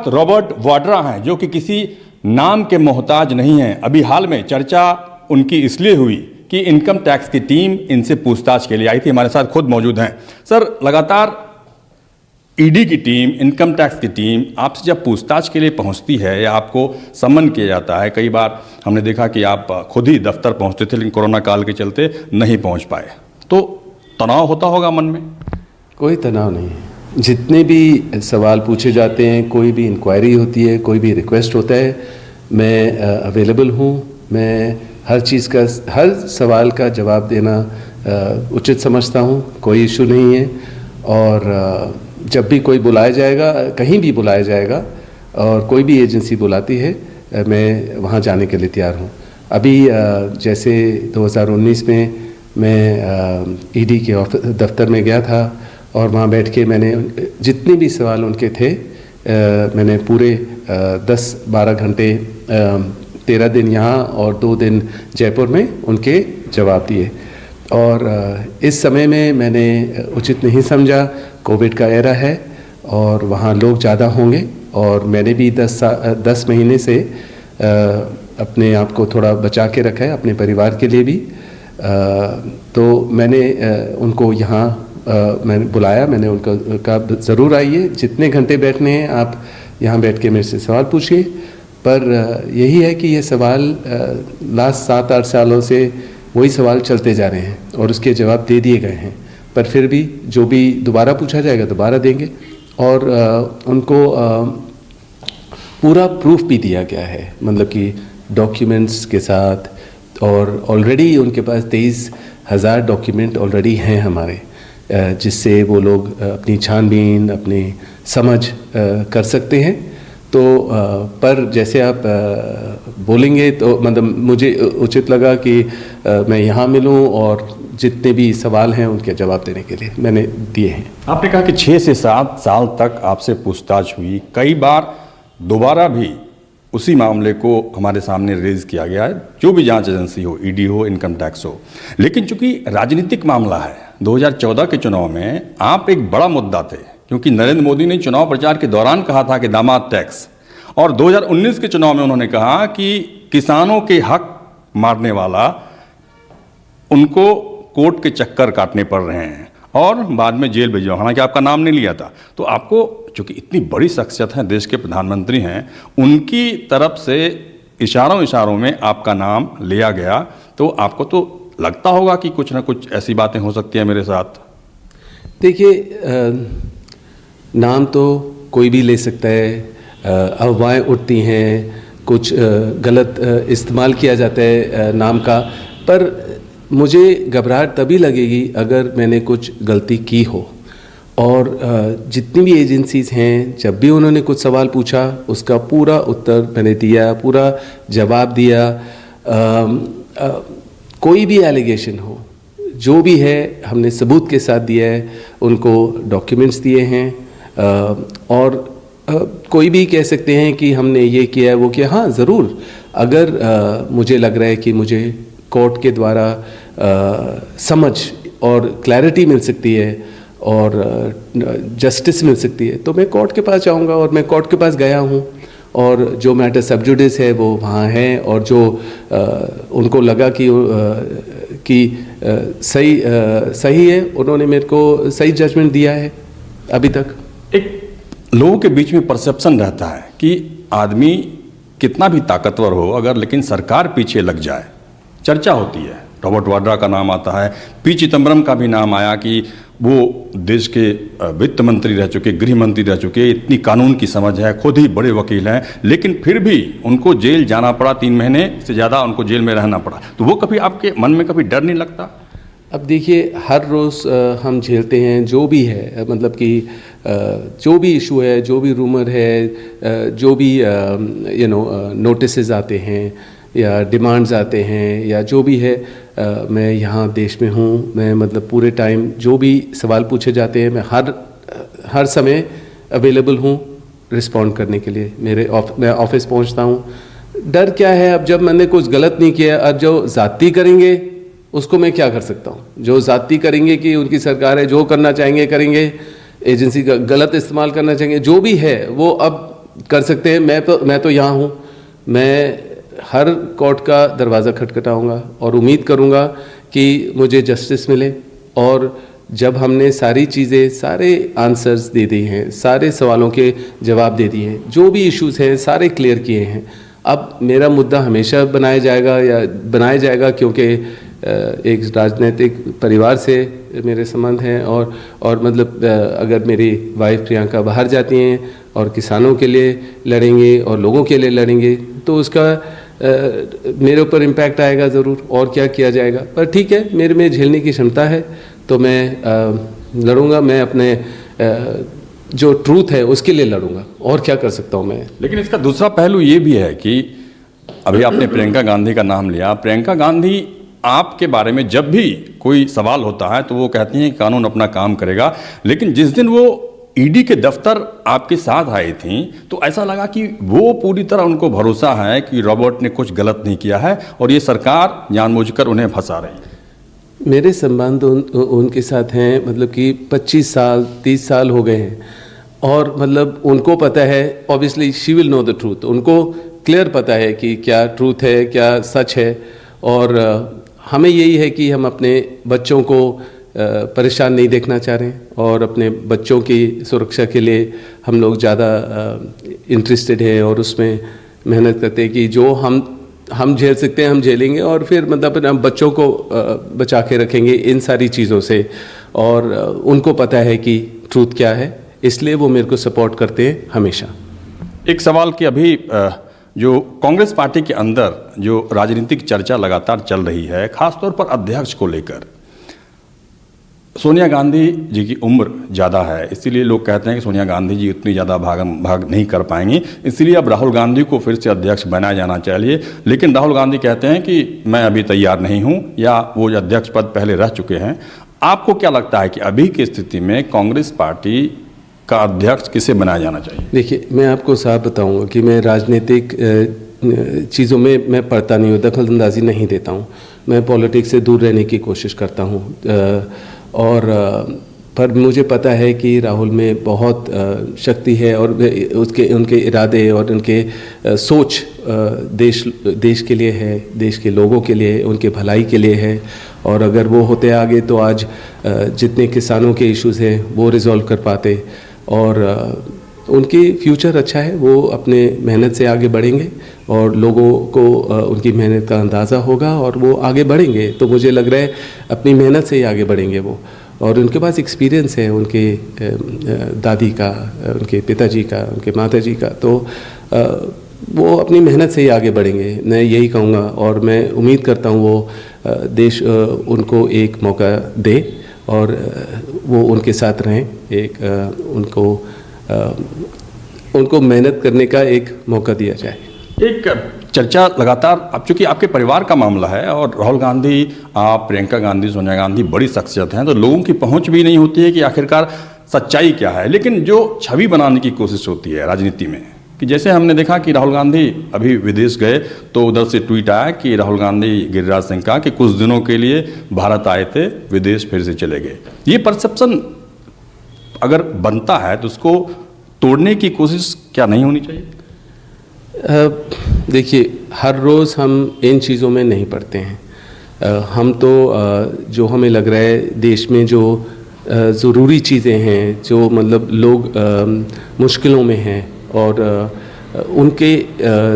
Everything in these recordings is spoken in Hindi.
वक्त रॉबर्ट वाड्रा हैं, जो कि किसी नाम के मोहताज नहीं हैं। अभी हाल में चर्चा उनकी इसलिए हुई कि इनकम टैक्स की टीम इनसे पूछताछ के लिए आई थी। हमारे साथ खुद मौजूद हैं। सर, लगातार ईडी की टीम, इनकम टैक्स की टीम आपसे जब पूछताछ के लिए पहुंचती है या आपको सम्मन किया जाता है, कई बार हमने देखा कि आप खुद ही दफ्तर पहुंचते थे, लेकिन कोरोना काल के चलते नहीं पहुंच पाए, तो तनाव होता होगा मन में? कोई तनाव नहीं है। जितने भी सवाल पूछे जाते हैं, कोई भी इंक्वायरी होती है, कोई भी रिक्वेस्ट होता है, मैं अवेलेबल हूँ। मैं हर चीज़ का, हर सवाल का जवाब देना उचित समझता हूँ। कोई इशू नहीं है। और जब भी कोई बुलाया जाएगा, कहीं भी बुलाया जाएगा और कोई भी एजेंसी बुलाती है, मैं वहाँ जाने के लिए तैयार हूँ। अभी जैसे 2019 में मैं ईडी के दफ्तर में गया था और वहाँ बैठ के मैंने जितने भी सवाल उनके थे, मैंने पूरे 10-12 घंटे 13 दिन यहाँ और 2 दिन जयपुर में उनके जवाब दिए। और इस समय में मैंने उचित नहीं समझा। कोविड का एरा है और वहाँ लोग ज़्यादा होंगे और मैंने भी 10 महीने से अपने आप को थोड़ा बचा के रखा है, अपने परिवार के लिए भी। तो मैंने उनको यहाँ मैंने बुलाया, मैंने उनका कहा ज़रूर आइए, जितने घंटे बैठने हैं आप यहाँ बैठ के मेरे से सवाल पूछिए। पर यही है कि ये सवाल लास्ट 7-8 सालों से वही सवाल चलते जा रहे हैं और उसके जवाब दे दिए गए हैं। पर फिर भी जो भी दोबारा पूछा जाएगा दोबारा देंगे। और उनको पूरा प्रूफ भी दिया गया है, मतलब कि डॉक्यूमेंट्स के साथ। और ऑलरेडी उनके पास 23,000 डॉक्यूमेंट ऑलरेडी हैं हमारे, जिससे वो लोग अपनी छानबीन, अपनी समझ कर सकते हैं। तो पर जैसे आप बोलेंगे तो मतलब मुझे उचित लगा कि मैं यहाँ मिलूँ और जितने भी सवाल हैं उनके जवाब देने के लिए मैंने दिए हैं। आपने कहा कि 6 से 7 साल तक आपसे पूछताछ हुई, कई बार दोबारा भी उसी मामले को हमारे सामने रेज किया गया है, जो भी जांच एजेंसी हो, ईडी हो, इनकम टैक्स हो। लेकिन चूंकि राजनीतिक मामला है, 2014 के चुनाव में आप एक बड़ा मुद्दा थे, क्योंकि नरेंद्र मोदी ने चुनाव प्रचार के दौरान कहा था कि दामाद टैक्स, और 2019 के चुनाव में उन्होंने कहा कि किसानों के हक मारने वाला उनको कोर्ट के चक्कर काटने पड़ रहे हैं और बाद में जेल भेजो। हालांकि आपका नाम नहीं लिया था। तो आपको, चूंकि इतनी बड़ी शख्सियत है, देश के प्रधानमंत्री हैं, उनकी तरफ से इशारों में आपका नाम लिया गया, तो आपको तो लगता होगा कि कुछ ना कुछ ऐसी बातें हो सकती हैं मेरे साथ। देखिए, नाम तो कोई भी ले सकता है, अफवाहें उठती हैं, कुछ गलत इस्तेमाल किया जाता है नाम का। पर मुझे घबराहट तभी लगेगी अगर मैंने कुछ गलती की हो। और जितनी भी एजेंसीज हैं, जब भी उन्होंने कुछ सवाल पूछा उसका पूरा उत्तर मैंने दिया, पूरा जवाब दिया। कोई भी एलिगेशन हो, जो भी है, हमने सबूत के साथ दिया है, उनको डॉक्यूमेंट्स दिए हैं। और कोई भी कह सकते हैं कि हमने ये किया वो किया। हाँ, ज़रूर, अगर मुझे लग रहा है कि मुझे कोर्ट के द्वारा समझ और क्लैरिटी मिल सकती है और जस्टिस मिल सकती है, तो मैं कोर्ट के पास जाऊंगा। और मैं कोर्ट के पास गया हूँ और जो मैटर सब जुडिस है वो वहाँ है। और जो उनको लगा कि सही है, उन्होंने मेरे को सही जजमेंट दिया है अभी तक। एक लोगों के बीच में परसेप्शन रहता है कि आदमी कितना भी ताकतवर हो, अगर लेकिन सरकार पीछे लग जाए, चर्चा होती है। रॉबर्ट वाड्रा का नाम आता है, पी चिदम्बरम का भी नाम आया कि वो देश के वित्त मंत्री रह चुके, गृह मंत्री रह चुके, इतनी कानून की समझ है, खुद ही बड़े वकील हैं, लेकिन फिर भी उनको जेल जाना पड़ा, 3 महीने से ज़्यादा उनको जेल में रहना पड़ा। तो वो कभी आपके मन में कभी डर नहीं लगता? अब देखिए, हर रोज़ हम झेलते हैं जो भी है, मतलब कि जो भी इशू है, जो भी रूमर है, जो भी नोटिसेस आते हैं या डिमांड्स आते हैं या जो भी है, मैं यहाँ देश में हूँ। मैं मतलब पूरे टाइम जो भी सवाल पूछे जाते हैं, मैं हर समय अवेलेबल हूँ रिस्पॉन्ड करने के लिए। मैं ऑफिस पहुँचता हूँ। डर क्या है? अब जब मैंने कुछ गलत नहीं किया, अब जो ज़ाती करेंगे उसको मैं क्या कर सकता हूँ? जो ज़ाती करेंगे कि उनकी सरकार है, जो करना चाहेंगे करेंगे, एजेंसी का गलत इस्तेमाल करना चाहेंगे, जो भी है वो अब कर सकते हैं। मैं तो यहाँ हूँ, मैं हर कोर्ट का दरवाज़ा खटखटाऊँगा और उम्मीद करूँगा कि मुझे जस्टिस मिले। और जब हमने सारी चीज़ें, सारे आंसर्स दे दिए हैं, सारे सवालों के जवाब दे दिए हैं, जो भी इश्यूज़ हैं सारे क्लियर किए हैं, अब मेरा मुद्दा हमेशा बनाया जाएगा क्योंकि एक राजनीतिक परिवार से मेरे संबंध हैं। और मतलब अगर मेरी वाइफ प्रियंका बाहर जाती हैं और किसानों के लिए लड़ेंगे और लोगों के लिए लड़ेंगे तो उसका मेरे ऊपर इम्पैक्ट आएगा ज़रूर। और क्या किया जाएगा, पर ठीक है, मेरे में झेलने की क्षमता है तो मैं लड़ूंगा। मैं अपने जो ट्रूथ है उसके लिए लड़ूंगा। और क्या कर सकता हूँ मैं। लेकिन इसका दूसरा पहलू ये भी है कि अभी आपने प्रियंका गांधी का नाम लिया। प्रियंका गांधी आपके बारे में जब भी कोई सवाल होता है तो वो कहती हैं कि कानून अपना काम करेगा, लेकिन जिस दिन वो ईडी के दफ्तर आपके साथ आई थी तो ऐसा लगा कि वो पूरी तरह उनको भरोसा है कि रॉबर्ट ने कुछ गलत नहीं किया है और ये सरकार जानबूझकर उन्हें फंसा रही है। मेरे संबंध उनके साथ हैं, मतलब कि 25 साल 30 साल हो गए हैं और मतलब उनको पता है, obviously she will know the truth. उनको क्लियर पता है कि क्या ट्रूथ है, क्या सच है। और हमें यही है कि हम अपने बच्चों को परेशान नहीं देखना चाह रहे हैं और अपने बच्चों की सुरक्षा के लिए हम लोग ज़्यादा इंटरेस्टेड हैं और उसमें मेहनत करते हैं कि जो हम झेल सकते हैं हम झेलेंगे और फिर मतलब हम बच्चों को बचा के रखेंगे इन सारी चीज़ों से। और उनको पता है कि ट्रूथ क्या है, इसलिए वो मेरे को सपोर्ट करते हैं हमेशा। एक सवाल कि अभी जो कांग्रेस पार्टी के अंदर जो राजनीतिक चर्चा लगातार चल रही है, खासतौर पर अध्यक्ष को लेकर, सोनिया गांधी जी की उम्र ज़्यादा है, इसीलिए लोग कहते हैं कि सोनिया गांधी जी उतनी ज़्यादा भाग नहीं कर पाएंगी, इसलिए अब राहुल गांधी को फिर से अध्यक्ष बनाया जाना चाहिए। लेकिन राहुल गांधी कहते हैं कि मैं अभी तैयार नहीं हूं, या वो अध्यक्ष पद पहले रह चुके हैं। आपको क्या लगता है कि अभी की स्थिति में कांग्रेस पार्टी का अध्यक्ष किसे बनाया जाना चाहिए? देखिए, मैं आपको साफ बताऊंगा कि मैं राजनीतिक चीज़ों में मैं पढ़ता नहीं हूँ, दखलंदाजी नहीं देता हूँ। मैं पॉलिटिक्स से दूर रहने की कोशिश करता हूँ। पर मुझे पता है कि राहुल में बहुत शक्ति है और उनके इरादे और उनके सोच देश के लिए है, देश के लोगों के लिए, उनके भलाई के लिए है। और अगर वो होते आगे तो आज जितने किसानों के इश्यूज़ हैं वो रिजॉल्व कर पाते और उनकी फ्यूचर अच्छा है। वो अपने मेहनत से आगे बढ़ेंगे और लोगों को उनकी मेहनत का अंदाज़ा होगा और वो आगे बढ़ेंगे। तो मुझे लग रहा है अपनी मेहनत से ही आगे बढ़ेंगे वो। और उनके पास एक्सपीरियंस है, उनके दादी का, उनके पिताजी का, उनके माताजी का, तो वो अपनी मेहनत से ही आगे बढ़ेंगे, मैं यही कहूँगा। और मैं उम्मीद करता हूँ वो देश उनको एक मौका दे और वो उनके साथ रहें, उनको मेहनत करने का एक मौका दिया जाए। एक चर्चा लगातार, अब चूंकि आपके परिवार का मामला है और राहुल गांधी, आप, प्रियंका गांधी, सोनिया गांधी बड़ी शख्सियत हैं, तो लोगों की पहुंच भी नहीं होती है कि आखिरकार सच्चाई क्या है। लेकिन जो छवि बनाने की कोशिश होती है राजनीति में, कि जैसे हमने देखा कि राहुल गांधी अभी विदेश गए तो उधर से ट्वीट आया कि राहुल गांधी गिरिराज सिंह का कि कुछ दिनों के लिए भारत आए थे, विदेश फिर से चले गए। ये परसेप्शन अगर बनता है तो उसको तोड़ने की कोशिश क्या नहीं होनी चाहिए? देखिए, हर रोज़ हम इन चीज़ों में नहीं पड़ते हैं। हम तो जो हमें लग रहा है देश में जो ज़रूरी चीज़ें हैं, जो मतलब लोग मुश्किलों में हैं और उनके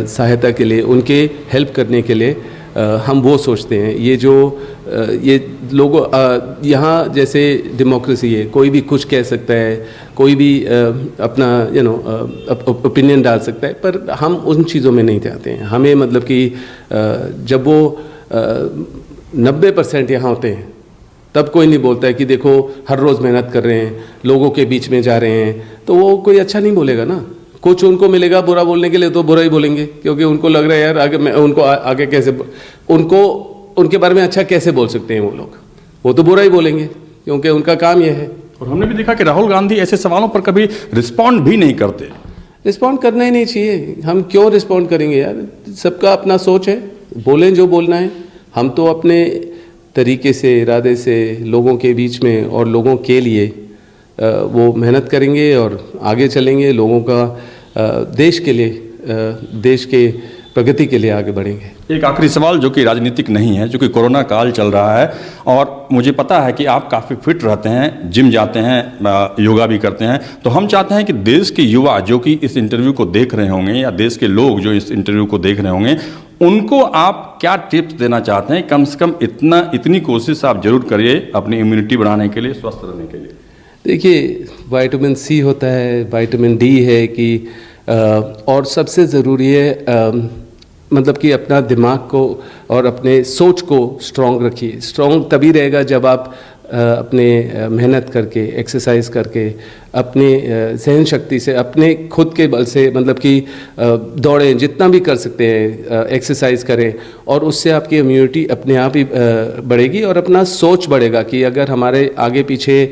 सहायता के लिए, उनके हेल्प करने के लिए हम वो सोचते हैं। ये लोगों यहाँ जैसे डेमोक्रेसी है, कोई भी कुछ कह सकता है, कोई भी अपना ओपिनियन डाल सकता है, पर हम उन चीज़ों में नहीं जाते हैं। हमें मतलब कि जब वो 90% यहाँ होते हैं तब कोई नहीं बोलता है कि देखो हर रोज़ मेहनत कर रहे हैं, लोगों के बीच में जा रहे हैं, तो वो कोई अच्छा नहीं बोलेगा ना। कुछ उनको मिलेगा बुरा बोलने के लिए तो बुरा ही बोलेंगे, क्योंकि उनको लग रहा है यार आगे उनको आगे कैसे उनके बारे में अच्छा कैसे बोल सकते हैं वो लोग, वो तो बुरा ही बोलेंगे क्योंकि उनका काम ये है। और हमने भी देखा कि राहुल गांधी ऐसे सवालों पर कभी रिस्पॉन्ड भी नहीं करते। रिस्पॉन्ड करना ही नहीं चाहिए, हम क्यों रिस्पॉन्ड करेंगे यार, सबका अपना सोच है, बोलें जो बोलना है। हम तो अपने तरीके से, इरादे से लोगों के बीच में और लोगों के लिए वो मेहनत करेंगे और आगे चलेंगे, लोगों का देश के लिए देश के प्रगति के लिए आगे बढ़ेंगे। एक आखिरी सवाल जो कि राजनीतिक नहीं है, क्योंकि कोरोना काल चल रहा है और मुझे पता है कि आप काफ़ी फिट रहते हैं, जिम जाते हैं, योगा भी करते हैं, तो हम चाहते हैं कि देश के युवा जो कि इस इंटरव्यू को देख रहे होंगे या देश के लोग जो इस इंटरव्यू को देख रहे होंगे, उनको आप क्या टिप्स देना चाहते हैं? कम से कम इतनी कोशिश आप जरूर करिए अपनी इम्यूनिटी बढ़ाने के लिए, स्वस्थ रहने के लिए। देखिए, विटामिन सी होता है, विटामिन डी है कि और सबसे ज़रूरी है मतलब कि अपना दिमाग को और अपने सोच को स्ट्रॉन्ग रखिए। स्ट्रॉन्ग तभी रहेगा जब आप अपने मेहनत करके, एक्सरसाइज करके, अपने सहन शक्ति से, अपने खुद के बल से, मतलब कि दौड़ें, जितना भी कर सकते हैं एक्सरसाइज करें, और उससे आपकी इम्यूनिटी अपने आप ही बढ़ेगी और अपना सोच बढ़ेगा कि अगर हमारे आगे पीछे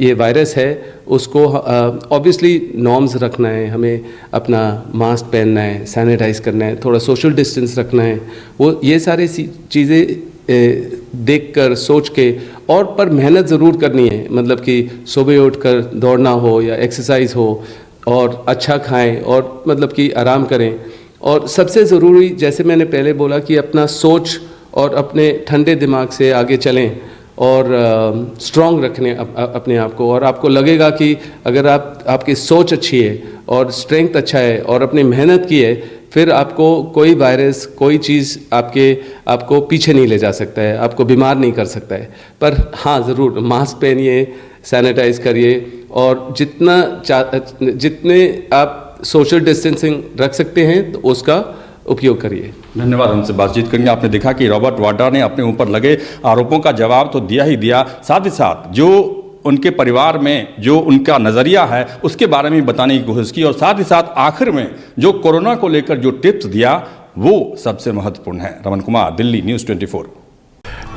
ये वायरस है, उसको ऑब्वियसली नॉर्म्स रखना है, हमें अपना मास्क पहनना है, सैनिटाइज करना है, थोड़ा सोशल डिस्टेंस रखना है, वो ये सारी चीज़ें देखकर, सोच के, और पर मेहनत ज़रूर करनी है। मतलब कि सुबह उठकर दौड़ना हो या एक्सरसाइज हो, और अच्छा खाएं और मतलब कि आराम करें। और सबसे ज़रूरी, जैसे मैंने पहले बोला, कि अपना सोच और अपने ठंडे दिमाग से आगे चलें और स्ट्रॉन्ग रखने अपने आप को। और आपको लगेगा कि अगर आपकी सोच अच्छी है और स्ट्रेंथ अच्छा है और अपनी मेहनत की है, फिर आपको कोई वायरस, कोई चीज़ आपको पीछे नहीं ले जा सकता है, आपको बीमार नहीं कर सकता है। पर हाँ, ज़रूर मास्क पहनिए, सैनिटाइज करिए, और जितने आप सोशल डिस्टेंसिंग रख सकते हैं तो उसका उपयोग करिए। धन्यवाद हमसे बातचीत करेंगे। आपने देखा कि रॉबर्ट वाड्रा ने अपने ऊपर लगे आरोपों का जवाब तो दिया ही दिया, साथ ही साथ जो उनके परिवार में जो उनका नज़रिया है उसके बारे में बताने की कोशिश की, और साथ ही साथ आखिर में जो कोरोना को लेकर जो टिप्स दिया वो सबसे महत्वपूर्ण है। रमन कुमार, दिल्ली न्यूज़ 24।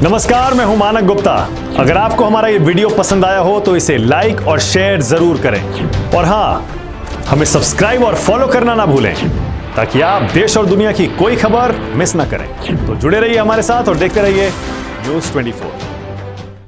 नमस्कार, मैं हूं मानक गुप्ता। अगर आपको हमारा ये वीडियो पसंद आया हो तो इसे लाइक और शेयर जरूर करें, और हाँ, हमें सब्सक्राइब और फॉलो करना ना भूलें ताकि आप देश और दुनिया की कोई खबर मिस ना करें। तो जुड़े रहिए हमारे साथ और देखते रहिए न्यूज़ 24।